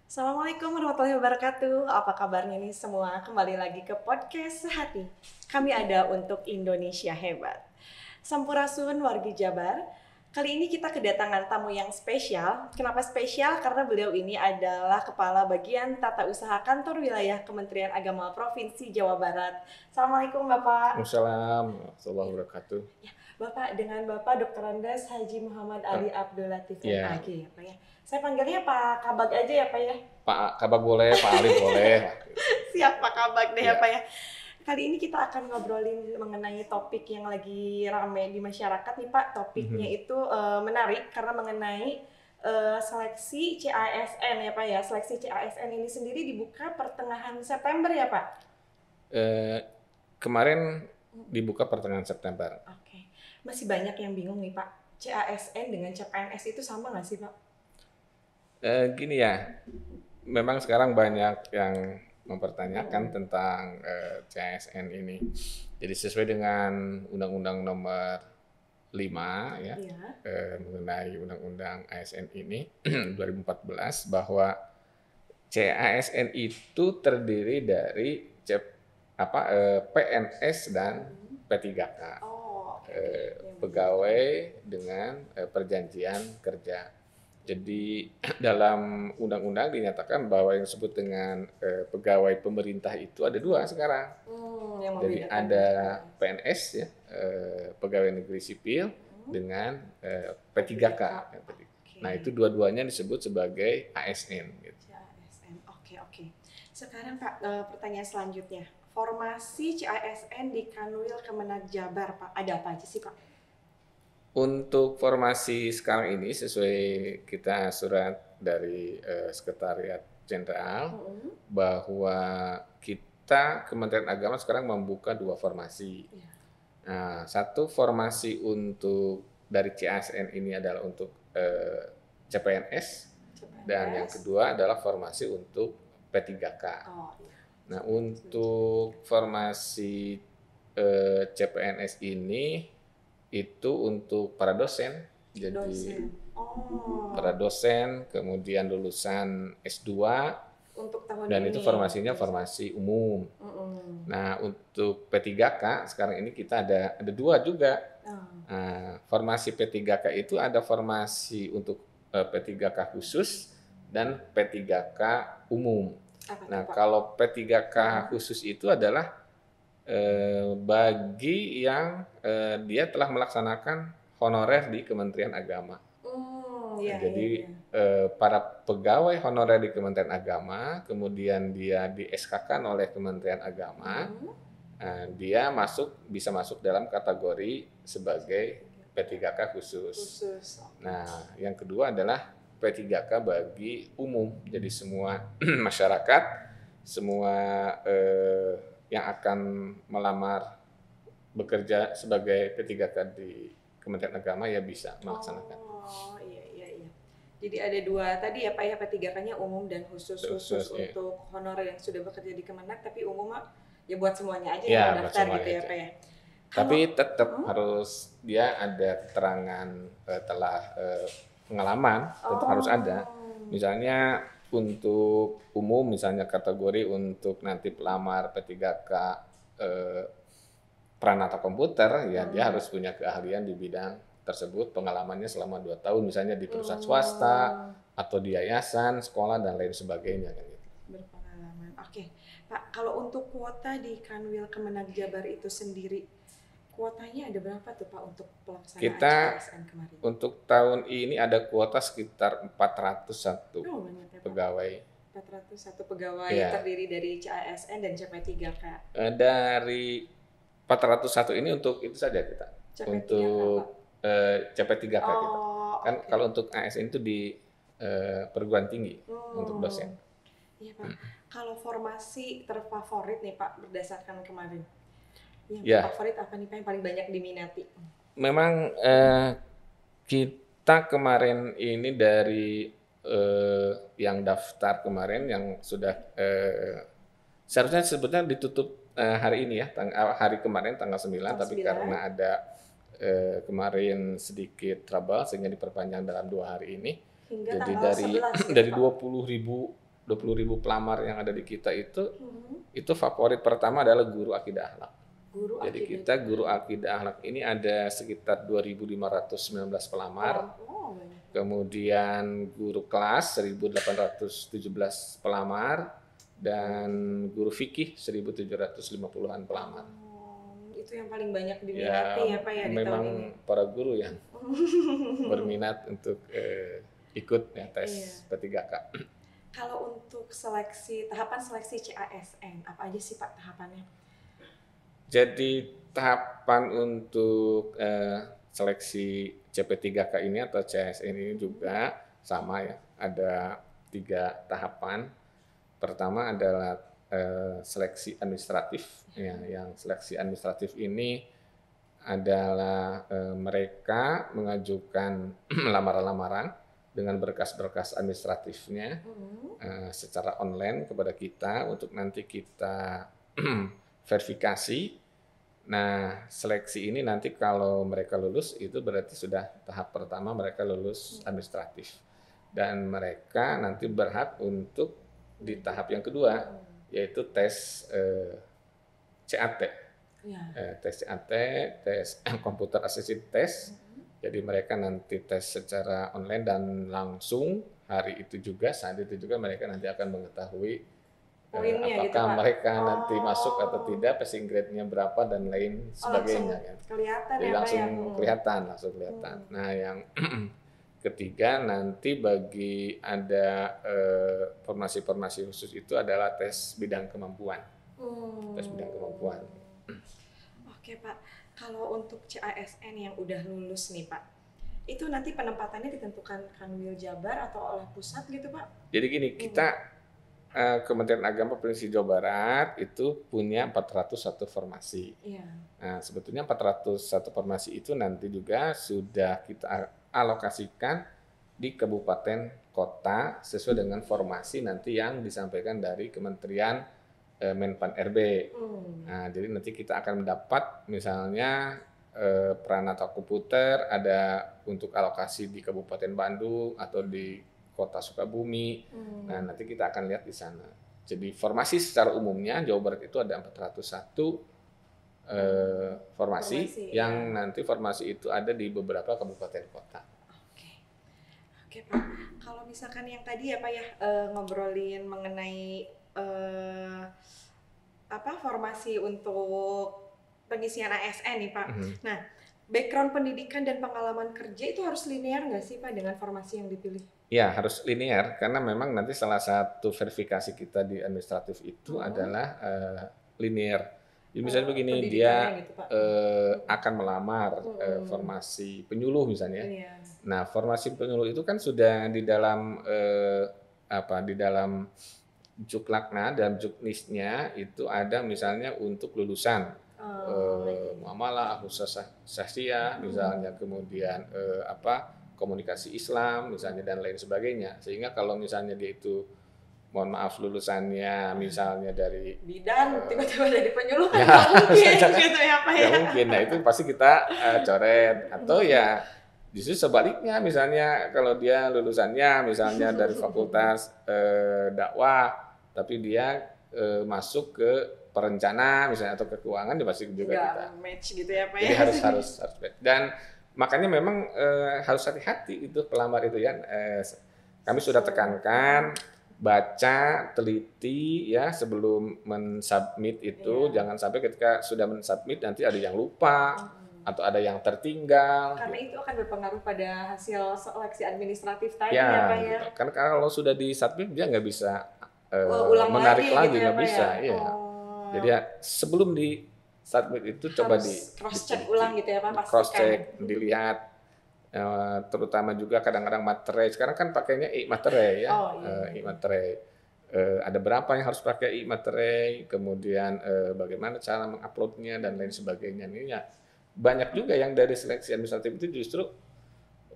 Assalamualaikum warahmatullahi wabarakatuh. Apa kabarnya nih semua? Kembali lagi ke podcast Sehati. Kami ada untuk Indonesia Hebat. Sampurasun wargi Jabar. Kali ini kita kedatangan tamu yang spesial. Kenapa spesial? Karena beliau ini adalah Kepala Bagian Tata Usaha Kantor Wilayah Kementerian Agama Provinsi Jawa Barat. Assalamualaikum Bapak. Waalaikumsalam warahmatullahi wabarakatuh. Ya, Bapak dengan Bapak Dr. Andes Haji Muhammad Ali Abdul Latif Ya, MAG ya Pak ya. Saya panggilnya Pak Kabag aja ya Pak ya. Pak Kabak boleh, Pak Ali boleh. Siap Pak Kabag deh ya Ya. Pak ya. Kali ini kita akan ngobrolin mengenai topik yang lagi rame di masyarakat nih Pak. Topiknya itu menarik karena mengenai seleksi CASN ya Pak ya. Seleksi CASN ini sendiri dibuka pertengahan September ya Pak? Eh, Kemarin dibuka pertengahan September. Oke. Masih banyak yang bingung nih Pak. CASN dengan CPNS itu sama nggak sih Pak? Gini ya, memang sekarang banyak yang mempertanyakan tentang CASN ini. Jadi sesuai dengan Undang-Undang Nomor 5 ya, Iya. mengenai Undang-Undang ASN ini 2014 bahwa CASN itu terdiri dari PNS dan P3K, Oh, oke. Yang pegawai dengan perjanjian kerja. Jadi dalam undang-undang dinyatakan bahwa yang disebut dengan pegawai pemerintah itu ada dua sekarang. yang Jadi membedakan ada PNS ya, pegawai negeri sipil dengan P3K. Nah itu dua-duanya disebut sebagai ASN. Gitu. CASN. Oke, oke. Sekarang Pak, pertanyaan selanjutnya. Formasi CASN di Kanwil Kemenag Jabar, Pak. Ada apa aja sih, Pak? Untuk formasi sekarang ini sesuai kita surat dari Sekretariat Jenderal bahwa kita Kementerian Agama sekarang membuka dua formasi. Iya. Nah, satu formasi untuk dari CASN ini adalah untuk CPNS dan yang kedua adalah formasi untuk P3K. Oh, iya. Nah, untuk formasi CPNS ini itu untuk para dosen. Jadi Dosen. Oh, para dosen, kemudian lulusan S2 untuk tahun dan ini. itu formasinya formasi umum. Nah, untuk P3K sekarang ini kita ada dua juga. Nah, formasi P3K itu ada formasi untuk P3K khusus dan P3K umum. Apa Nah, tuh, Pak? kalau P3K khusus itu adalah bagi yang dia telah melaksanakan honorer di Kementerian Agama. Iya, Jadi iya. para pegawai honorer di Kementerian Agama, kemudian dia di SK-kan oleh Kementerian Agama, dia bisa masuk dalam kategori sebagai P3K khusus. Khusus. Nah, yang kedua adalah P3K bagi umum. Jadi semua masyarakat, semua yang akan melamar bekerja sebagai P3K di Kementerian Agama ya bisa melaksanakan. Oh, iya, iya, iya. Jadi ada dua tadi ya Pak ya, P3K-nya umum dan khusus Khusus, iya. untuk honorer yang sudah bekerja di Kemenag, tapi umum mah ya buat semuanya aja Ya, yang buat daftar semuanya gitu ya aja. Pak ya. Tapi tetap harus dia ada keterangan telah pengalaman, tetap harus ada. Misalnya untuk umum, misalnya kategori untuk nanti pelamar P3K Pranata komputer, ya dia harus punya keahlian di bidang tersebut, pengalamannya selama 2 tahun, misalnya di perusahaan swasta, atau di yayasan, sekolah, dan lain sebagainya. Kan gitu. Berpengalaman. Oke, Pak, kalau untuk kuota di Kanwil Kemenag Jabar itu sendiri, kuotanya ada berapa tuh Pak untuk pelaksanaan Kita CASN kemarin? untuk tahun ini ada kuota sekitar 401 Oh, banyak ya Pak. pegawai. 401 pegawai Iya. terdiri dari CASN dan CP3K. Dari 401 ini untuk itu saja kita. CP3K, Untuk CP3K kita. Oh, Kan oke. kalau untuk ASN itu di perguruan tinggi untuk dosen. Iya Pak. Kalau formasi terfavorit nih Pak berdasarkan kemarin, yang Ya. favorit apa nih Pak yang paling banyak diminati? Memang kita kemarin ini dari yang daftar kemarin yang sudah seharusnya sebetulnya ditutup hari ini ya, hari kemarin tanggal 9, tapi 9. karena ada kemarin sedikit trouble sehingga diperpanjang dalam 2 hari ini. Hingga Jadi tanggal 11 ya, dari Pak? 20.000 20.000 pelamar yang ada di kita itu favorit pertama adalah guru akidah akhlak. Jadi kita guru akidah akhlak ini ada sekitar 2.519 pelamar. Kemudian guru kelas 1.817 pelamar dan guru fikih 1.750-an pelamar. Itu yang paling banyak diminati ya Pak ya di memang tahun ini. Para guru yang berminat untuk ikut ya, tes P3K. Kalau untuk tahapan seleksi CASN, apa aja sih Pak tahapannya? Jadi tahapan untuk seleksi CP3K ini atau CASN ini juga sama ya, ada 3 tahapan. Pertama adalah seleksi administratif. Ya, yang seleksi administratif ini adalah mereka mengajukan lamaran-lamaran dengan berkas-berkas administratifnya secara online kepada kita untuk nanti kita verifikasi. Nah, seleksi ini nanti kalau mereka lulus itu berarti sudah tahap pertama mereka lulus administratif. Dan mereka nanti berhak untuk di tahap yang kedua yaitu tes CAT. Tes CAT, tes computer assisted test. Jadi mereka nanti tes secara online dan langsung hari itu juga, saat itu juga mereka nanti akan mengetahui poinnya apakah gitu, mereka nanti masuk atau tidak, passing grade-nya berapa dan lain sebagainya. Kelihatan. Jadi ya langsung Pak kelihatan. Nah, yang ketiga nanti bagi ada formasi-formasi khusus itu adalah tes bidang kemampuan. Tes bidang kemampuan. Oke Pak, kalau untuk CASN yang udah lulus nih Pak, itu nanti penempatannya ditentukan Kanwil Jabar atau oleh pusat gitu Pak? Jadi gini, kita Kementerian Agama Provinsi Jawa Barat itu punya 401 formasi. Nah, sebetulnya 401 formasi itu nanti juga sudah kita alokasikan di kabupaten kota sesuai dengan formasi nanti yang disampaikan dari Kementerian Menpan RB. Nah, jadi nanti kita akan mendapat misalnya Pranata komputer ada untuk alokasi di Kabupaten Bandung atau di Kota Sukabumi. Nah, nanti kita akan lihat di sana. Jadi formasi secara umumnya Jawa Barat itu ada 401 formasi yang nanti formasi itu ada di beberapa kabupaten kota. Oke Pak, kalau misalkan yang tadi ya Pak ya ngobrolin mengenai formasi untuk pengisian ASN nih Pak. Nah, background pendidikan dan pengalaman kerja itu harus linear nggak sih Pak dengan formasi yang dipilih? Ya, harus linear karena memang nanti salah satu verifikasi kita di administratif itu adalah linear. Jadi misalnya begini, dia gitu, akan melamar formasi penyuluh misalnya. Nah, formasi penyuluh itu kan sudah di dalam di dalam Juklakna dan Juknisnya itu ada misalnya untuk lulusan muamalah, khususnya misalnya, kemudian komunikasi Islam misalnya dan lain sebagainya. Sehingga kalau misalnya dia itu mohon maaf lulusannya misalnya dari bidan tiba-tiba jadi penyuluh kan nggak mungkin gitu ya Pak ya. Nggak mungkin. Nah, itu pasti kita coret atau ya justru sebaliknya misalnya kalau dia lulusannya misalnya dari fakultas dakwah tapi dia masuk ke perencana misalnya atau ke keuangan, dia pasti juga kita match gitu ya Pak ya. Jadi harus dan makanya memang harus hati-hati itu pelamar itu ya. Kami sudah tekankan baca, teliti ya sebelum mensubmit itu, jangan sampai ketika sudah mensubmit nanti ada yang lupa atau ada yang tertinggal. Karena itu akan berpengaruh pada hasil seleksi administratif tadi ya Pak ya. Karena kalau sudah disubmit dia nggak bisa lagi menarik lagi, nggak gitu bisa. Ya? Jadi ya, sebelum di submit itu harus coba di cross check ulang gitu ya Pak, pastikan. Cross check, dilihat terutama juga kadang-kadang materai. Sekarang kan pakainya e-materai ya. E-materai. Ada berapa yang harus pakai e-materai, kemudian bagaimana cara menguploadnya dan lain sebagainya. Ini ya banyak juga yang dari seleksi administratif itu justru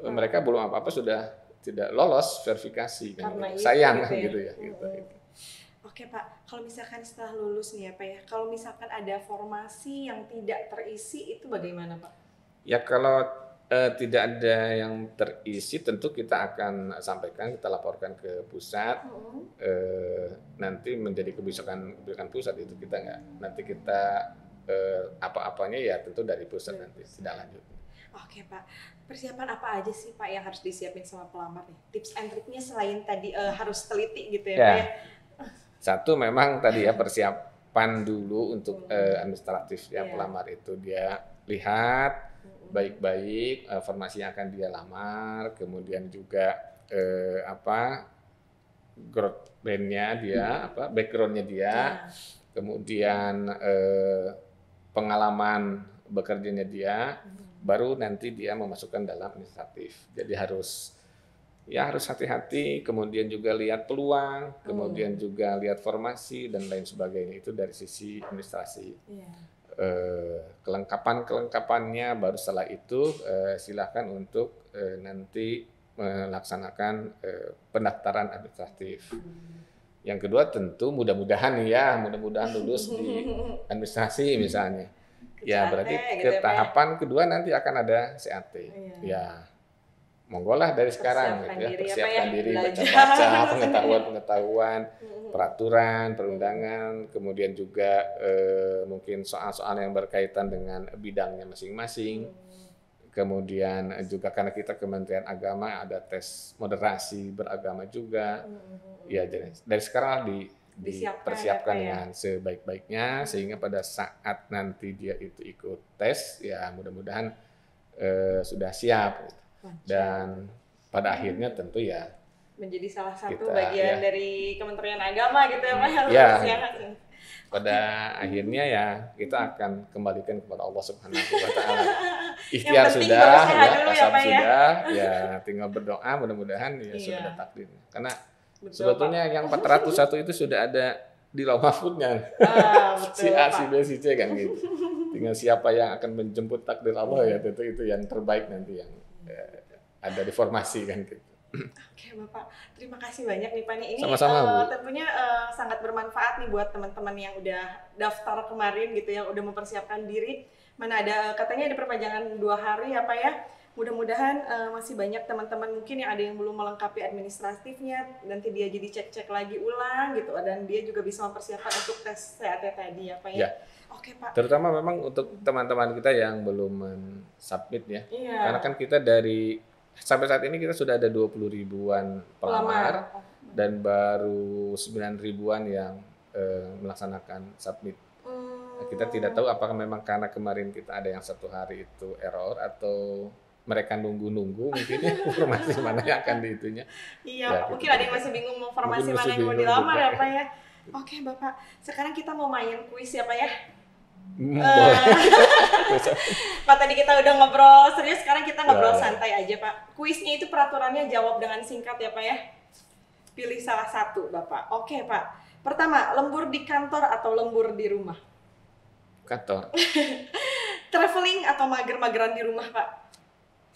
mereka belum apa-apa sudah tidak lolos verifikasi. Karena sayang kan gitu ya. Gitu. Oke Pak, kalau misalkan setelah lulus nih ya Pak ya, kalau misalkan ada formasi yang tidak terisi itu bagaimana Pak? Ya kalau Tidak ada yang terisi, tentu kita akan sampaikan, kita laporkan ke pusat. Nanti menjadi kebijakan pusat itu kita nggak. Nanti kita apa-apanya ya tentu dari pusat nanti tidak lanjut. Oke Pak, persiapan apa aja sih Pak yang harus disiapin sama pelamar nih? Tips and triknya selain tadi harus teliti gitu ya Pak ya? Satu memang tadi ya persiapan dulu untuk administratif ya pelamar itu dia lihat baik-baik formasi yang akan dia lamar, kemudian juga backgroundnya dia, kemudian pengalaman bekerjanya dia, baru nanti dia memasukkan dalam administratif. Jadi harus hati-hati, kemudian juga lihat peluang, kemudian juga lihat formasi dan lain sebagainya, itu dari sisi administrasi. Kelengkapannya baru setelah itu silakan untuk nanti melaksanakan pendaftaran administratif. Yang kedua tentu mudah-mudahan lulus di administrasi misalnya. Ya berarti ke tahapan kedua nanti akan ada CAT. Ya monggo lah dari sekarang persiapkan diri, baca-baca pengetahuan, peraturan, perundangan, kemudian juga mungkin soal-soal yang berkaitan dengan bidangnya masing-masing. Kemudian juga karena kita Kementerian Agama ada tes moderasi beragama juga. Ya dari sekarang dipersiapkan dengan sebaik-baiknya sehingga pada saat nanti dia itu ikut tes ya mudah-mudahan sudah siap. Dan pada akhirnya tentu ya menjadi salah satu bagian dari Kementerian Agama gitu ya Pak. Pada akhirnya ya kita akan kembalikan kepada Allah Subhanahu wa taala. Ikhtiar sudah, kasab sudah, ya tinggal berdoa mudah-mudahan ya sudah ada takdir. Karena sebetulnya yang 401 itu sudah ada di lauh mahfuznya. Si A, si B, si C kan gitu. Tinggal siapa yang akan menjemput takdir Allah ya tentu itu yang terbaik nanti yang ada di formasi kan gitu. Oke Bapak, terima kasih banyak nih Pak. Ini sama-sama, tentunya sangat bermanfaat nih buat teman-teman yang udah daftar kemarin gitu, yang udah mempersiapkan diri. Mana katanya ada perpanjangan 2 hari ya Pak ya. Mudah-mudahan masih banyak teman-teman mungkin yang ada yang belum melengkapi administratifnya, nanti dia jadi cek-cek lagi ulang gitu, dan dia juga bisa mempersiapkan untuk tes CAT tadi ya Pak ya. Oke Pak. Terutama memang untuk teman-teman kita yang belum men-submit ya. Karena kan kita sampai saat ini kita sudah ada 20 ribuan pelamar dan baru 9 ribuan yang melaksanakan submit. Kita tidak tahu apakah memang karena kemarin kita ada yang 1 hari itu error atau mereka nunggu mungkin informasi mana yang akan diitunya. Iya, ya, mungkin ada yang masih bingung mau formasi mana yang mau dilamar ya Pak ya. Oke Bapak, sekarang kita mau main kuis ya Pak ya. Pak tadi kita udah ngobrol serius, sekarang kita ngobrol santai aja Pak. Kuisnya itu peraturannya jawab dengan singkat ya Pak ya. Pilih salah satu Bapak. Oke Pak. Pertama, lembur di kantor atau lembur di rumah? Kantor. Traveling atau mager-mageran di rumah Pak?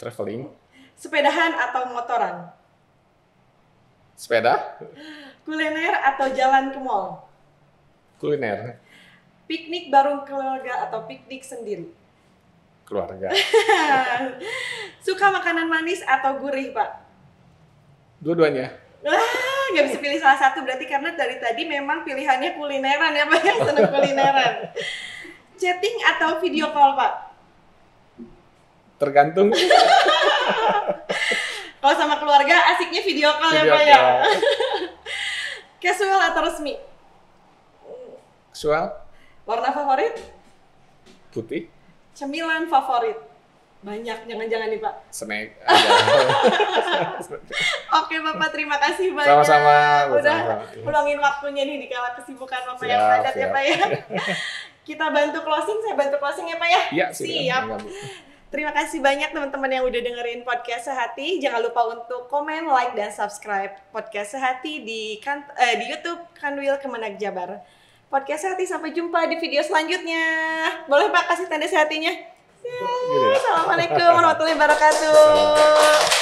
Traveling. Sepedahan atau motoran? Sepeda. Kuliner atau jalan ke mall? Kuliner. Piknik bareng keluarga atau piknik sendiri? Keluarga. Suka makanan manis atau gurih, Pak? Dua-duanya. Nggak bisa pilih salah satu, berarti karena dari tadi memang pilihannya kulineran ya Pak, yang senang kulineran. Chatting atau video call, Pak? Tergantung. Kalau sama keluarga asiknya video call ya Pak ya? Casual atau resmi? Casual. Warna favorit? Putih. Cemilan favorit? Banyak, jangan-jangan nih Pak. Snack. Oke Bapak, terima kasih banyak. Sama-sama. Udah meluangin waktunya nih di kala kesibukan Bapak yang padat ya Pak ya. Kita bantu closing, saya bantu closing ya Pak ya? Iya, siap. Terima kasih banyak teman-teman yang udah dengerin Podcast Sehati. Jangan lupa untuk komen, like, dan subscribe Podcast Sehati di YouTube Kanwil Kemenag Jabar. Podcast Sehati, sampai jumpa di video selanjutnya. Boleh Pak kasih tanda sehatinya? Ya, assalamualaikum warahmatullahi wabarakatuh.